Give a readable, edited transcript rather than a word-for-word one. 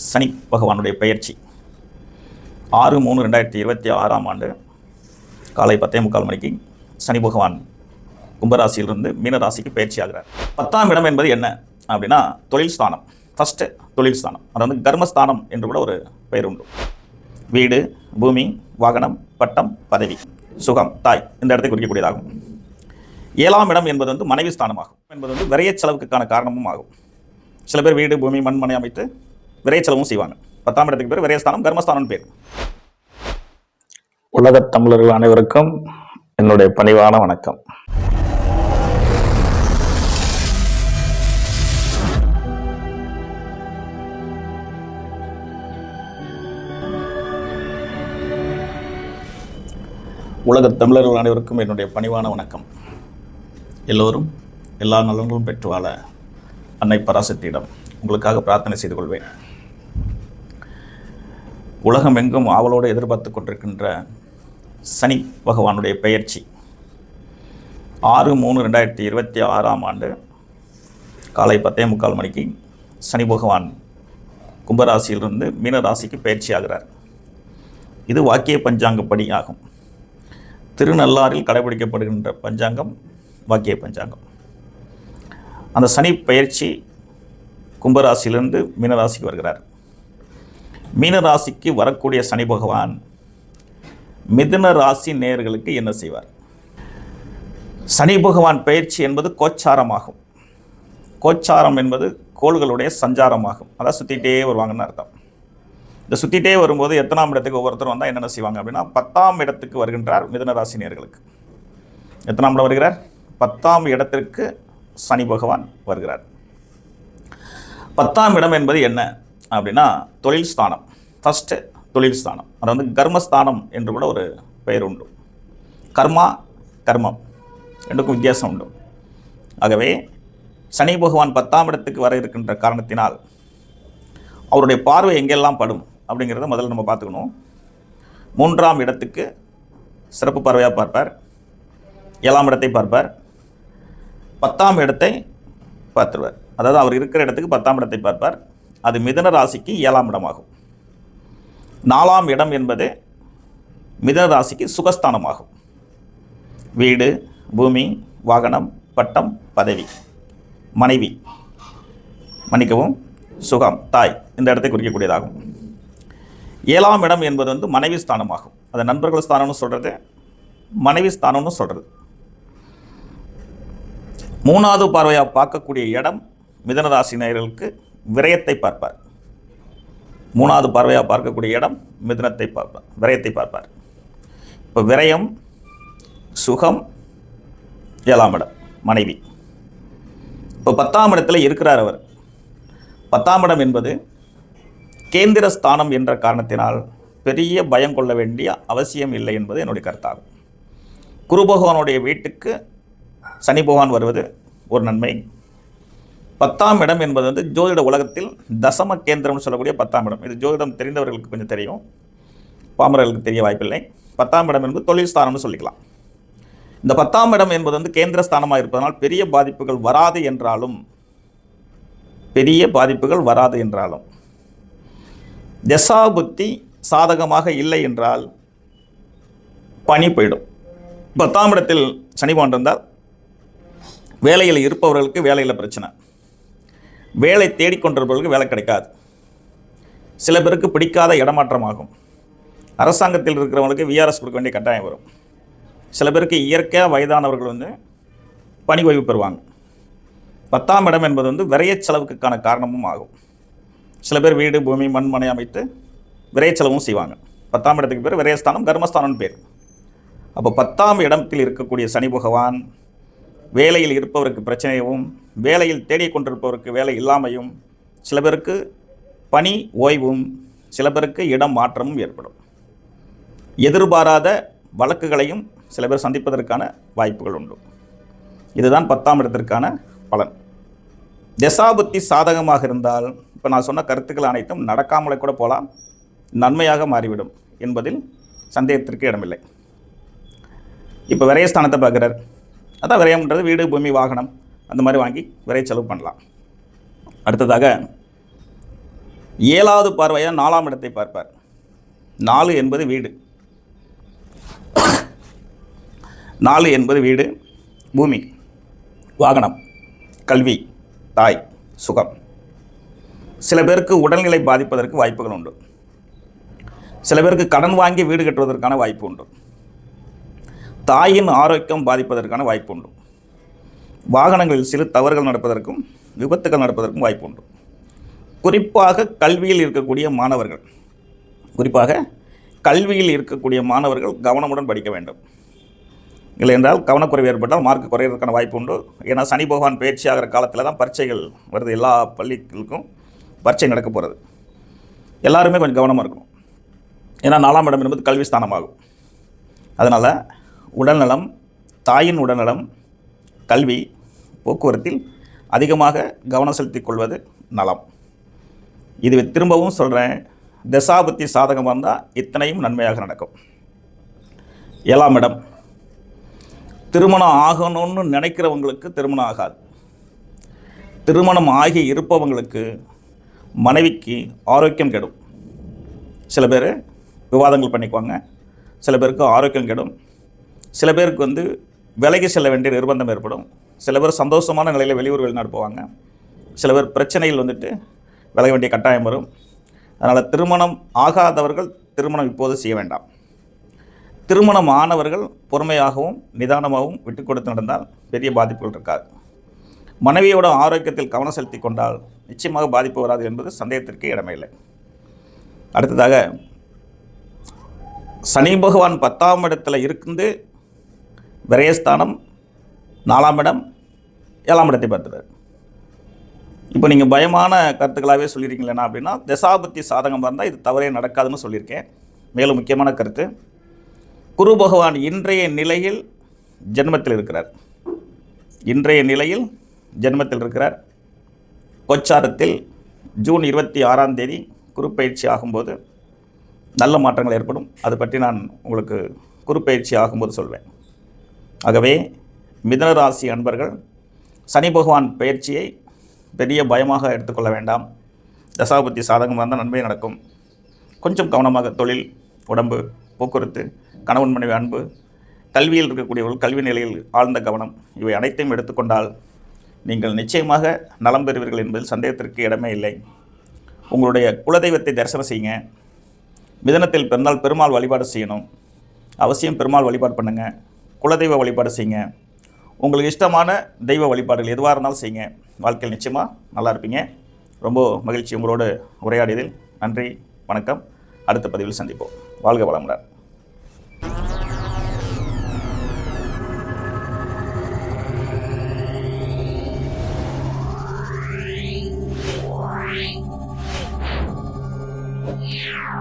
சனி பகவானுடைய பெயர்ச்சி 6/3/2026 ஆண்டு காலை 10:45 மணிக்கு சனி பகவான் கும்பராசியிலிருந்து மீனராசிக்கு பயிற்சி ஆகிறார். 10ஆம் இடம் என்பது என்ன அப்படின்னா தொழில் ஸ்தானம். ஃபஸ்ட்டு தொழில் ஸ்தானம், அதாவது கர்மஸ்தானம் என்று கூட ஒரு பெயர் உண்டு. வீடு, பூமி, வாகனம், பட்டம், பதவி, சுகம், தாய் இந்த இடத்தை குறிக்கக்கூடியதாகும். 7ஆம் இடம் என்பது மனைவி ஸ்தானமாகும். என்பது விரைய செலவுக்கான காரணமும் ஆகும். சில பேர் வீடு, பூமி, மண்மனை அமைத்து விரைய செலவும் செய்வாங்க. 10ஆம் இடத்துக்கு பேர் விரயஸ்தானம், கர்மஸ்தானம் பேர். உலகத் தமிழர்கள் அனைவருக்கும் என்னுடைய பணிவான வணக்கம். உலகத் தமிழர்கள் அனைவருக்கும் என்னுடைய பணிவான வணக்கம். எல்லோரும் எல்லா நலன்களும் பெற்று வாழ அன்னை பராசக்தியிடம் உங்களுக்காக பிரார்த்தனை செய்து கொள்வேன். உலகம் எங்கும் ஆவலோடு எதிர்பார்த்து கொண்டிருக்கின்ற சனி பகவானுடைய பெயர்ச்சி 6/3/2026 ஆண்டு காலை 10:45 மணிக்கு சனி பகவான் கும்பராசியிலிருந்து மீனராசிக்கு பயிற்சி ஆகிறார். இது வாக்கிய பஞ்சாங்கப்படி ஆகும். திருநள்ளாறில் கடைபிடிக்கப்படுகின்ற பஞ்சாங்கம் வாக்கிய பஞ்சாங்கம். அந்த சனி பயிற்சி கும்பராசியிலிருந்து மீனராசிக்கு வருகிறார். மீனராசிக்கு வரக்கூடிய சனி பகவான் மிதுன ராசி நேயர்களுக்கு என்ன செய்வார்? சனி பகவான் பயிற்சி என்பது கோச்சாரமாகும். கோச்சாரம் என்பது கோள்களுடைய சஞ்சாரமாகும். அதான் சுற்றிகிட்டே வருவாங்கன்னு அர்த்தம். இந்த சுற்றிகிட்டே வரும்போது எத்தனாம் இடத்துக்கு ஒவ்வொருத்தரும் வந்தால் என்னென்ன செய்வாங்க அப்படின்னா 10ஆம் இடத்துக்கு வருகின்றார் மிதுன ராசி நேயர்களுக்கு. எத்தனாம் இடம் வருகிறார்? 10ஆம் இடத்திற்கு சனி பகவான் வருகிறார். 10ஆம் இடம் என்பது என்ன அப்படின்னா தொழில் ஸ்தானம். ஃபஸ்ட்டு தொழில் ஸ்தானம், அதாவது கர்மஸ்தானம் என்று கூட ஒரு பெயர் உண்டு. கர்மா, கர்மம் ரெண்டுக்கும் வித்தியாசம் உண்டு. ஆகவே சனி பகவான் 10ஆம் இடத்துக்கு வர இருக்கின்ற காரணத்தினால் அவருடைய பார்வை எங்கெல்லாம் படும் அப்படிங்கிறத முதல்ல நம்ம பார்த்துக்கணும். 3ஆம் இடத்துக்கு சிறப்பு பார்வையாக பார்ப்பார். 7ஆம் இடத்தை பார்ப்பார். 10ஆம் இடத்தை பார்த்துருவார். அதாவது அவர் இருக்கிற இடத்துக்கு 10ஆம் இடத்தை பார்ப்பார். அது மிதுன ராசிக்கு 7ஆம் இடமாகும். 4ஆம் இடம் என்பது மிதுன ராசிக்கு சுகஸ்தானமாகும். வீடு, பூமி, வாகனம், பட்டம், பதவி, மனைவி, மன்னிக்கவும், சுகம், தாய் இந்த இடத்தை குறிக்கக்கூடியதாகும். 7ஆம் இடம் என்பது மனைவி ஸ்தானமாகும். அதை நண்பர்கள் ஸ்தானம்னு சொல்கிறது, மனைவி ஸ்தானம்னு சொல்கிறது. 3வது பார்வையாக பார்க்கக்கூடிய இடம் மிதுன ராசி நேயர்களுக்கு விரயத்தை பார்ப்பார். 3வது பார்வையாக பார்க்கக்கூடிய இடம் மிதுனத்தை பார்ப்பார், விரயத்தை பார்ப்பார். இப்போ விரயம், சுகம், 7ஆம் இடம் மனைவி. இப்போ 10ஆம் இடத்துல இருக்கிறார் அவர். 10ஆம் இடம் என்பது கேந்திர ஸ்தானம் என்ற காரணத்தினால் பெரிய பயம் கொள்ள வேண்டிய அவசியம் இல்லை என்பது என்னுடைய கருத்தாகும். குரு பகவானுடைய வீட்டுக்கு சனி பகவான் வருவது ஒரு நன்மை. 10ஆம் இடம் என்பது ஜோதிட உலகத்தில் தசம கேந்திரம்னு சொல்லக்கூடிய 10ஆம் இடம். இது ஜோதிடம் தெரிந்தவர்களுக்கு கொஞ்சம் தெரியும், பாமரர்களுக்கு தெரிய வாய்ப்பில்லை. 10ஆம் இடம் என்பது தொழில் ஸ்தானம்னு சொல்லிக்கலாம். இந்த 10ஆம் இடம் என்பது கேந்திர ஸ்தானமாக இருப்பதனால் பெரிய பாதிப்புகள் வராது என்றாலும் தசாபுத்தி சாதகமாக இல்லை என்றால் பணி போயிடும். 10ஆம் இடத்தில் சனி பகவான் இருந்தால் வேலையில் இருப்பவர்களுக்கு வேலையில் பிரச்சனை, வேலை தேடிக்கொண்டிருப்பவர்களுக்கு வேலை கிடைக்காது. சில பேருக்கு பிடிக்காத இடமாற்றமாகும். அரசாங்கத்தில் இருக்கிறவங்களுக்கு விஆர்எஸ் கொடுக்க வேண்டிய கட்டாயம் வரும். சில பேருக்கு இயற்கையாக வயதானவர்கள் பணி ஓய்வு பெறுவாங்க. 10ஆம் இடம் என்பது விரைய செலவுக்கான காரணமும் ஆகும். சில பேர் வீடு, பூமி, மண்மனை அமைத்து விரைய செலவும் செய்வாங்க. 10ஆம் இடத்துக்கு பேர் விரயஸ்தானம், கர்மஸ்தானம்னு பேர். அப்போ 10ஆம் இடத்தில் இருக்கக்கூடிய சனி பகவான் வேலையில் இருப்பவருக்கு பிரச்சனையும், வேலையில் தேடிக்கொண்டிருப்பவருக்கு வேலை இல்லாமையும், சில பேருக்கு பணி ஓய்வும், சில பேருக்கு இடம் மாற்றமும் ஏற்படும். எதிர்பாராத வழக்குகளையும் சில பேர் சந்திப்பதற்கான வாய்ப்புகள் உண்டு. இதுதான் 10ஆம் இடத்திற்கான பலன். தசாபுத்தி சாதகமாக இருந்தால் இப்போ நான் சொன்ன கருத்துக்கள் அனைத்தும் நடக்காமலே கூட போகலாம், நன்மையாக மாறிவிடும் என்பதில் சந்தேகத்திற்கு இடமில்லை. இப்போ விரயஸ்தானத்தை பார்க்குறார். அதான் விரயம்ன்றது வீடு, பூமி, வாகனம் அந்த மாதிரி வாங்கி விரைய செலவு பண்ணலாம். அடுத்ததாக 7வது பார்வையாக 4ஆம் இடத்தை பார்ப்பார். 4 என்பது வீடு. 4 என்பது வீடு, பூமி, வாகனம், கல்வி, தாய், சுகம். சில பேருக்கு உடல்நிலை பாதிப்பதற்கு வாய்ப்புகள் உண்டு. சில பேருக்கு கடன் வாங்கி வீடு கட்டுவதற்கான வாய்ப்பு உண்டு. தாயின் ஆரோக்கியம் பாதிப்பதற்கான வாய்ப்பு உண்டு. வாகனங்களில் சிறு தவறுகள் நடப்பதற்கும் விபத்துகள் நடப்பதற்கும் வாய்ப்பு உண்டு. குறிப்பாக கல்வியில் இருக்கக்கூடிய மாணவர்கள் கவனமுடன் படிக்க வேண்டும். இல்லை என்றால் கவனக்குறைவு ஏற்பட்டால் மார்க் குறையிறதுக்கான வாய்ப்பு உண்டு. ஏன்னா சனி பகவான் பயிற்சி ஆகிற காலத்தில் தான் பரீட்சைகள் வருது. எல்லா பள்ளிகளுக்கும் பரீட்சை நடக்க போகிறது. எல்லாருமே கொஞ்சம் கவனமாக இருக்கணும். ஏன்னா 4ஆம் இடம் என்பது கல்வி ஸ்தானமாகும். அதனால் உடல்நலம், தாயின் உடல்நலம், கல்வி, போக்குவரத்தில் அதிகமாக கவனம் செலுத்திக் கொள்வது நலம். இது திரும்பவும் சொல்கிறேன், தசாபுத்தி சாதகமாக இருந்தால் இத்தனையும் நன்மையாக நடக்கும். 7ஆம் இடம், திருமணம் ஆகணும்னு நினைக்கிறவங்களுக்கு திருமணம் ஆகாது. திருமணம் ஆகி இருப்பவங்களுக்கு மனைவிக்கு ஆரோக்கியம் கெடும். சில பேர் விவாதங்கள் பண்ணிக்குவாங்க, சில பேருக்கு ஆரோக்கியம் கெடும், சில பேருக்கு விலகி செல்ல வேண்டிய நிர்பந்தம் ஏற்படும், சில பேர் சந்தோஷமான நிலையில் வெளியூர் வெளிநாடு போவாங்க, சில பேர் பிரச்சனையில் விலக வேண்டிய கட்டாயம் வரும். அதனால் திருமணம் ஆகாதவர்கள் திருமணம் இப்போது செய்ய வேண்டாம். திருமணம் ஆனவர்கள் பொறுமையாகவும் நிதானமாகவும் விட்டு கொடுத்து நடந்தால் பெரிய பாதிப்புகள் இருக்காது. மனைவியோட ஆரோக்கியத்தில் கவனம் செலுத்தி கொண்டால் நிச்சயமாக பாதிப்பு வராது என்பது சந்தேகத்திற்கு இடமே இல்லை. அடுத்ததாக சனி பகவான் 10ஆம் இடத்துல இருந்து விரயஸ்தானம், 4ஆம் இடம், 7ஆம் இடத்தை பார்த்துறாரு. இப்போ நீங்கள் பயமான கருத்துக்களாகவே சொல்லியிருக்கீங்களா அப்படின்னா, தசாபுத்தி சாதகம் இருந்தால் இது தவறே நடக்காதுன்னு சொல்லியிருக்கேன். மேலும் முக்கியமான கருத்து, குரு பகவான் இன்றைய நிலையில் ஜென்மத்தில் இருக்கிறார். கோச்சாரத்தில் ஜூன் 26ஆம் தேதி குரு பயிற்சி ஆகும்போது நல்ல மாற்றங்கள் ஏற்படும். அது பற்றி நான் உங்களுக்கு குரு பயிற்சி ஆகும்போது சொல்வேன். ஆகவே மிதுன ராசி அன்பர்கள் சனி பகவான் பயிற்சியை பெரிய பயமாக எடுத்துக்கொள்ள வேண்டாம். தசாபுத்தி சாதகமாக இருந்தால் நன்மை நடக்கும். கொஞ்சம் கவனமாக தொழில், உடம்பு, போக்குவரத்து, கணவன் மனைவி அன்பு, கல்வியில் இருக்கக்கூடியவர்கள் கல்வி நிலையில் ஆழ்ந்த கவனம், இவை அனைத்தையும் எடுத்துக்கொண்டால் நீங்கள் நிச்சயமாக நலம் பெறுவீர்கள் என்பதில் சந்தேகத்திற்கு இடமே இல்லை. உங்களுடைய குலதெய்வத்தை தரிசனம் செய்யுங்க. மிதனத்தில் பிறந்தால் பெருமாள் வழிபாடு செய்யணும். அவசியம் பெருமாள் வழிபாடு பண்ணுங்கள். குலதெய்வ வழிபாடு செய்யுங்க. உங்களுக்கு இஷ்டமான தெய்வ வழிபாடுகள் எதுவாக இருந்தாலும் செய்யுங்க. வாழ்க்கையில் நிச்சயமாக நல்லா இருப்பீங்க. ரொம்ப மகிழ்ச்சி உங்களோடு உரையாடியதில். நன்றி, வணக்கம். அடுத்த பதிவில் சந்திப்போம். வாழ்க வளமுடன். Yeah.